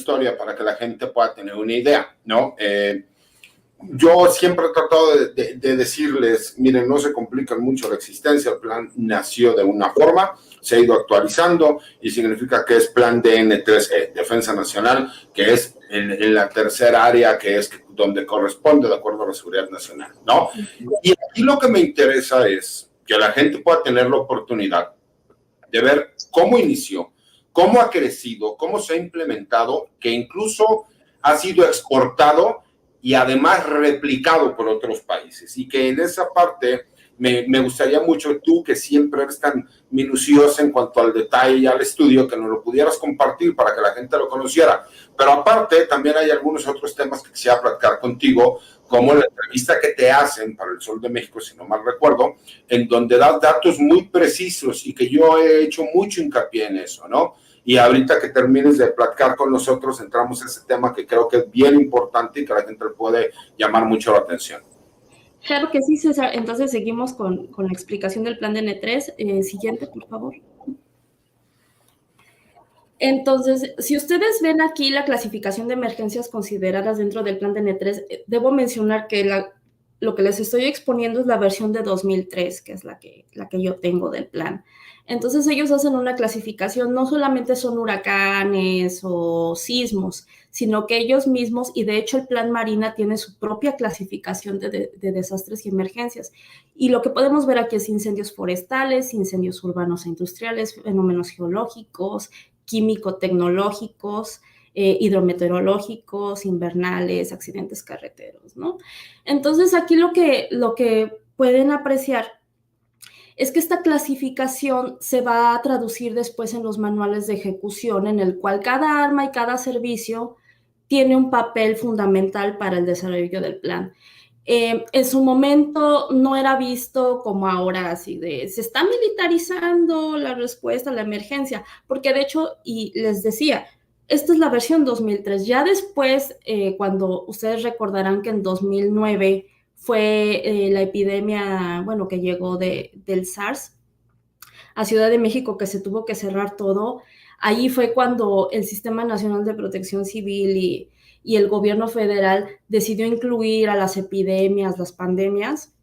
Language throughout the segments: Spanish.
historia para que la gente pueda tener una idea, ¿no? Yo siempre he tratado de decirles, miren, no se complican mucho la existencia, el plan nació de una forma, se ha ido actualizando y significa que es plan DN3E, Defensa Nacional, que es en la tercera área, que es donde corresponde de acuerdo a la seguridad nacional, ¿no? Y aquí lo que me interesa es que la gente pueda tener la oportunidad de ver cómo inició, cómo ha crecido, cómo se ha implementado, que incluso ha sido exportado y además replicado por otros países. Y que en esa parte me gustaría mucho, tú que siempre eres tan minuciosa en cuanto al detalle y al estudio, que nos lo pudieras compartir para que la gente lo conociera. Pero aparte, también hay algunos otros temas que quisiera platicar contigo, como la entrevista que te hacen para el Sol de México, si no mal recuerdo, en donde das datos muy precisos y que yo he hecho mucho hincapié en eso, ¿no? Y ahorita que termines de platicar con nosotros, entramos a ese tema que creo que es bien importante y que a la gente le puede llamar mucho la atención. Claro que sí, César. Entonces seguimos con la explicación del plan de N3. Siguiente, por favor. Entonces, si ustedes ven aquí la clasificación de emergencias consideradas dentro del plan de N3, debo mencionar que lo que les estoy exponiendo es la versión de 2003, que es la que yo tengo del plan. Entonces, ellos hacen una clasificación, no solamente son huracanes o sismos, sino que ellos mismos, y de hecho el Plan Marina tiene su propia clasificación de desastres y emergencias. Y lo que podemos ver aquí es incendios forestales, incendios urbanos e industriales, fenómenos geológicos, químico-tecnológicos, hidrometeorológicos, invernales, accidentes carreteros, ¿no? Entonces, aquí lo que pueden apreciar es que esta clasificación se va a traducir después en los manuales de ejecución, en el cual cada arma y cada servicio tiene un papel fundamental para el desarrollo del plan. En su momento no era visto como ahora, así de se está militarizando la respuesta a la emergencia, porque de hecho, y les decía, esta es la versión 2003. Ya después, cuando ustedes recordarán que en 2009 fue la epidemia, bueno, que llegó del SARS a Ciudad de México, que se tuvo que cerrar todo. Ahí fue cuando el Sistema Nacional de Protección Civil y el gobierno federal decidió incluir a las epidemias, las pandemias,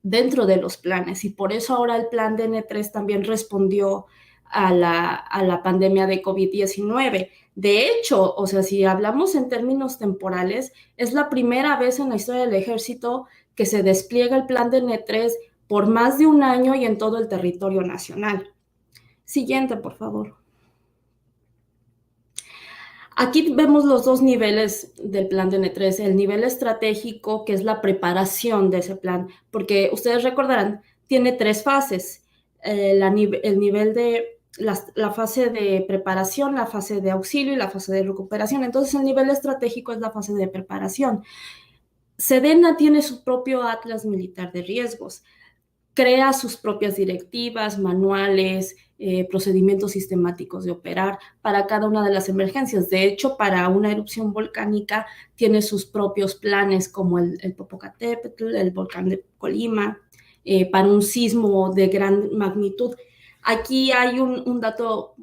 dentro de los planes. Y por eso ahora el plan de N3 también respondió a la pandemia de COVID-19. De hecho, o sea, si hablamos en términos temporales, es la primera vez en la historia del ejército que se despliega el plan de N3 por más de un año y en todo el territorio nacional. Siguiente, por favor. Aquí vemos los dos niveles del plan de N3, el nivel estratégico, que es la preparación de ese plan, porque ustedes recordarán, tiene tres fases, el nivel de la fase de preparación, la fase de auxilio y la fase de recuperación. Entonces, el nivel estratégico es la fase de preparación. Sedena tiene su propio Atlas Militar de Riesgos, crea sus propias directivas, manuales, procedimientos sistemáticos de operar para cada una de las emergencias. De hecho, para una erupción volcánica tiene sus propios planes, como el Popocatépetl, el volcán de Colima, para un sismo de gran magnitud. Aquí hay un dato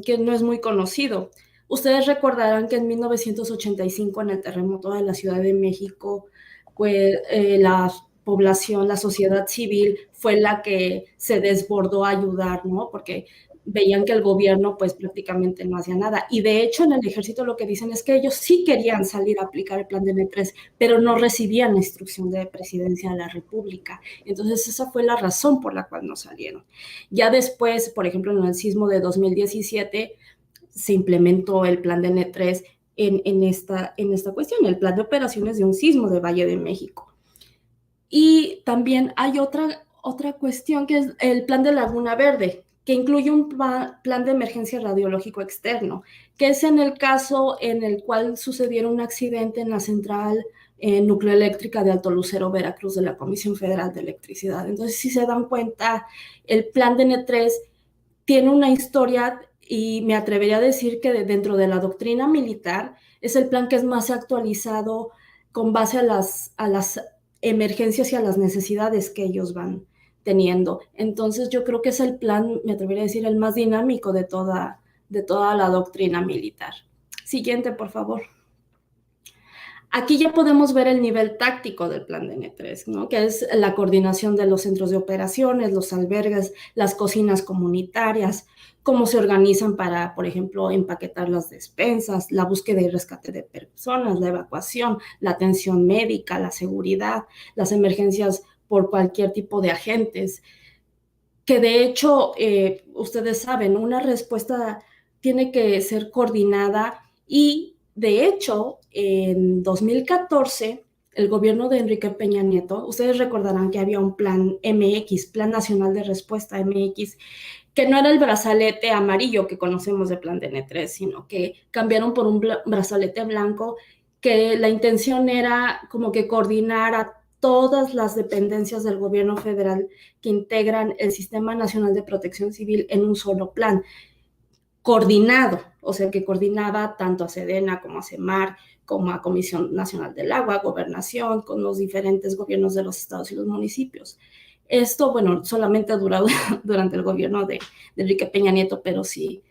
que no es muy conocido. Ustedes recordarán que en 1985, en el terremoto de la Ciudad de México, pues la población, la sociedad civil fue la que se desbordó a ayudar, ¿no? Porque veían que el gobierno pues prácticamente no hacía nada. Y de hecho en el ejército lo que dicen es que ellos sí querían salir a aplicar el plan de N3, pero no recibían la instrucción de presidencia de la República. Entonces esa fue la razón por la cual no salieron. Ya después, por ejemplo, en el sismo de 2017 se implementó el plan de N3 en esta cuestión, el plan de operaciones de un sismo de Valle de México. Y también hay otra cuestión que es el plan de Laguna Verde, que incluye un plan de emergencia radiológico externo, que es en el caso en el cual sucediera un accidente en la central nucleoeléctrica de Alto Lucero, Veracruz, de la Comisión Federal de Electricidad. Entonces, si se dan cuenta, el plan de N3 tiene una historia y me atrevería a decir que dentro de la doctrina militar es el plan que es más actualizado con base a las emergencias y a las necesidades que ellos van teniendo. Entonces yo creo que es el plan, me atrevería a decir, el más dinámico de toda la doctrina militar. Siguiente, por favor. Aquí ya podemos ver el nivel táctico del plan de N3, ¿no? Que es la coordinación de los centros de operaciones, los albergues, las cocinas comunitarias, cómo se organizan para, por ejemplo, empaquetar las despensas, la búsqueda y rescate de personas, la evacuación, la atención médica, la seguridad, las emergencias por cualquier tipo de agentes, que de hecho, ustedes saben, una respuesta tiene que ser coordinada y de hecho, en 2014, el gobierno de Enrique Peña Nieto, ustedes recordarán que había un plan MX, Plan Nacional de Respuesta MX, que no era el brazalete amarillo que conocemos de Plan de N3, sino que cambiaron por un brazalete blanco, que la intención era como que coordinar a todas las dependencias del gobierno federal que integran el Sistema Nacional de Protección Civil en un solo plan, coordinado, o sea, que coordinaba tanto a Sedena como a CEMAR, como a Comisión Nacional del Agua, Gobernación, con los diferentes gobiernos de los estados y los municipios. Esto, bueno, solamente ha durado durante el gobierno de Enrique Peña Nieto, pero sí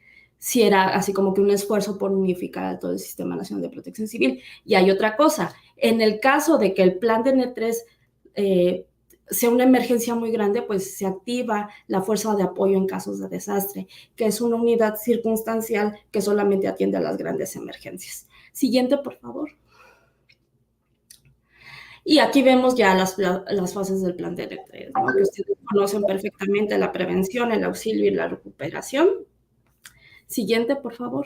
era así como que un esfuerzo por unificar todo el Sistema Nacional de Protección Civil. Y hay otra cosa, en el caso de que el plan de N3 sea una emergencia muy grande, pues se activa la fuerza de apoyo en casos de desastre, que es una unidad circunstancial que solamente atiende a las grandes emergencias. Siguiente, por favor. Y aquí vemos ya las fases del plan de N3, ¿no? Que ustedes conocen perfectamente: la prevención, el auxilio y la recuperación. Siguiente, por favor.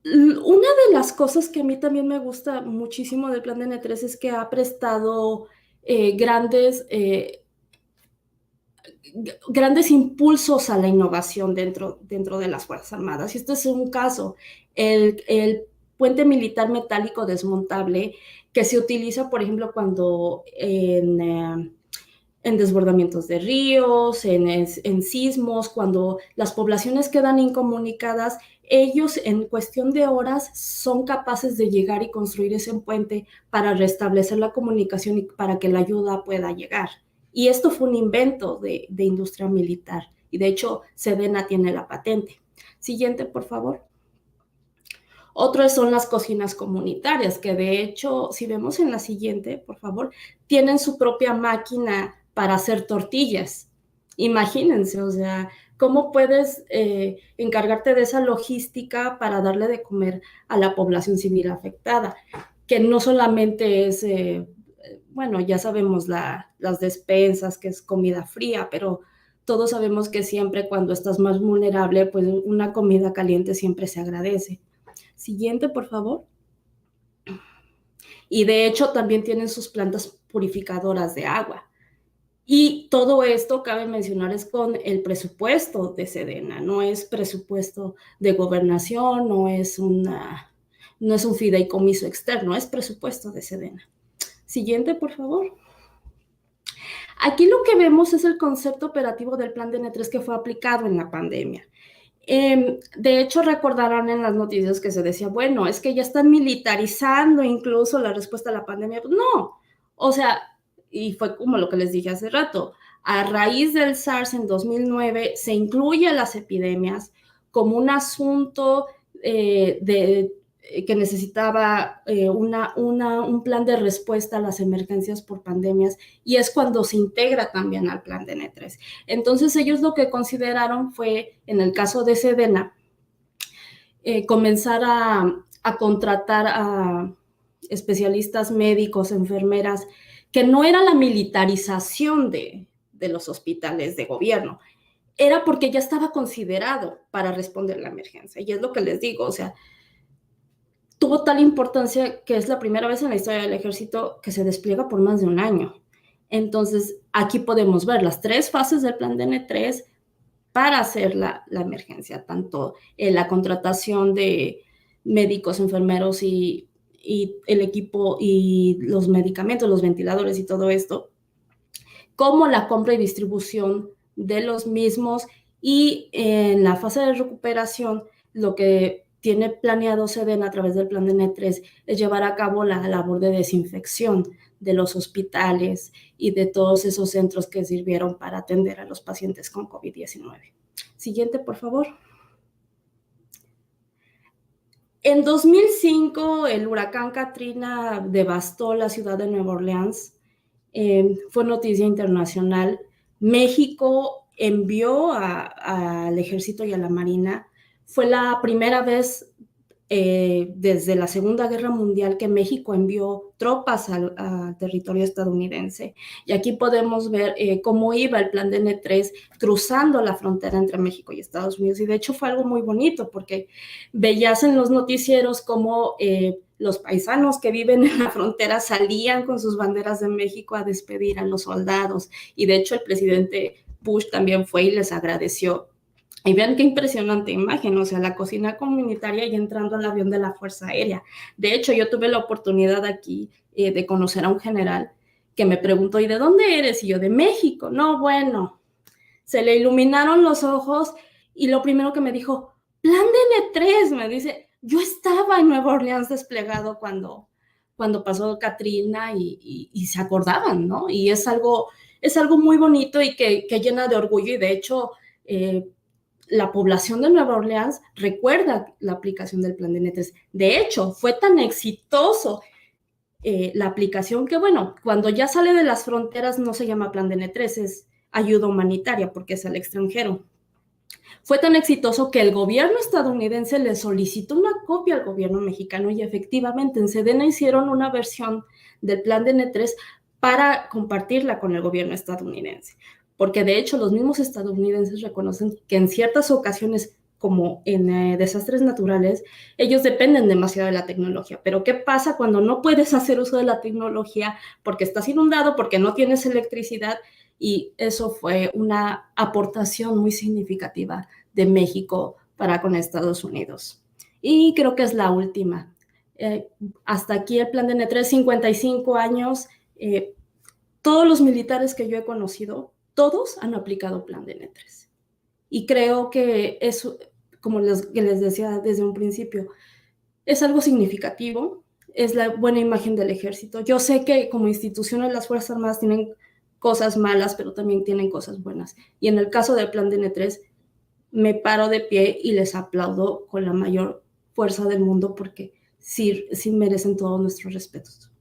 Una de las cosas que a mí también me gusta muchísimo del plan de N3 es que ha prestado grandes impulsos a la innovación dentro de las Fuerzas Armadas. Y este es un caso, el puente militar metálico desmontable que se utiliza, por ejemplo, cuando en desbordamientos de ríos, en sismos, cuando las poblaciones quedan incomunicadas, ellos en cuestión de horas son capaces de llegar y construir ese puente para restablecer la comunicación y para que la ayuda pueda llegar. Y esto fue un invento de industria militar. Y de hecho, Sedena tiene la patente. Siguiente, por favor. Otras son las cocinas comunitarias, que de hecho, si vemos en la siguiente, por favor, tienen su propia máquina para hacer tortillas. Imagínense, o sea, ¿cómo puedes encargarte de esa logística para darle de comer a la población civil afectada? Que no solamente es, bueno, ya sabemos las despensas, que es comida fría, pero todos sabemos que siempre cuando estás más vulnerable, pues una comida caliente siempre se agradece. Siguiente, por favor. Y de hecho también tienen sus plantas purificadoras de agua. Y todo esto, cabe mencionar, es con el presupuesto de Sedena, no es presupuesto de gobernación, no es un fideicomiso externo, es presupuesto de Sedena. Siguiente, por favor. Aquí lo que vemos es el concepto operativo del plan de N3 que fue aplicado en la pandemia. De hecho, recordarán en las noticias que se decía, bueno, es que ya están militarizando incluso la respuesta a la pandemia. Pues no, o sea, y fue como lo que les dije hace rato, a raíz del SARS en 2009 se incluye las epidemias como un asunto que necesitaba un plan de respuesta a las emergencias por pandemias, y es cuando se integra también al plan de N3. Entonces ellos lo que consideraron fue, en el caso de Sedena, comenzar a contratar a especialistas médicos, enfermeras, que no era la militarización de los hospitales de gobierno, era porque ya estaba considerado para responder la emergencia. Y es lo que les digo, o sea, tuvo tal importancia que es la primera vez en la historia del ejército que se despliega por más de un año. Entonces, aquí podemos ver las 3 fases del plan de N3 para hacer la emergencia, tanto en la contratación de médicos, enfermeros y el equipo y los medicamentos, los ventiladores y todo esto, como la compra y distribución de los mismos, y en la fase de recuperación lo que tiene planeado Sedena a través del plan de N3 es llevar a cabo la labor de desinfección de los hospitales y de todos esos centros que sirvieron para atender a los pacientes con COVID-19. Siguiente, por favor. En 2005, el huracán Katrina devastó la ciudad de Nueva Orleans. Fue noticia internacional. México envió al ejército y a la marina. Fue la primera vez desde la Segunda Guerra Mundial que México envió tropas al territorio estadounidense. Y aquí podemos ver cómo iba el plan de N3 cruzando la frontera entre México y Estados Unidos. Y de hecho fue algo muy bonito porque veías en los noticieros cómo los paisanos que viven en la frontera salían con sus banderas de México a despedir a los soldados. Y de hecho el presidente Bush también fue y les agradeció. Y vean qué impresionante imagen, o sea, la cocina comunitaria y entrando al avión de la Fuerza Aérea. De hecho, yo tuve la oportunidad aquí de conocer a un general que me preguntó, ¿y de dónde eres? Y yo, de México. No, bueno, se le iluminaron los ojos y lo primero que me dijo, plan de N3, me dice, yo estaba en Nueva Orleans desplegado cuando pasó Katrina y se acordaban, ¿no? Y es algo muy bonito y que llena de orgullo y de hecho la población de Nueva Orleans recuerda la aplicación del plan de N3. De hecho, fue tan exitoso la aplicación que, bueno, cuando ya sale de las fronteras no se llama plan de N3, es ayuda humanitaria porque es al extranjero. Fue tan exitoso que el gobierno estadounidense le solicitó una copia al gobierno mexicano y efectivamente en Sedena hicieron una versión del plan de N3 para compartirla con el gobierno estadounidense. Porque de hecho los mismos estadounidenses reconocen que en ciertas ocasiones, como en desastres naturales, ellos dependen demasiado de la tecnología. Pero ¿qué pasa cuando no puedes hacer uso de la tecnología porque estás inundado, porque no tienes electricidad? Y eso fue una aportación muy significativa de México para con Estados Unidos. Y creo que es la última. Hasta aquí el plan de N3, 55 años. Todos los militares que yo he conocido, todos han aplicado plan de N3. Y creo que eso, como les decía desde un principio, es algo significativo, es la buena imagen del ejército. Yo sé que como instituciones las Fuerzas Armadas tienen cosas malas, pero también tienen cosas buenas. Y en el caso del plan de N3, me paro de pie y les aplaudo con la mayor fuerza del mundo porque sí merecen todos nuestros respetos.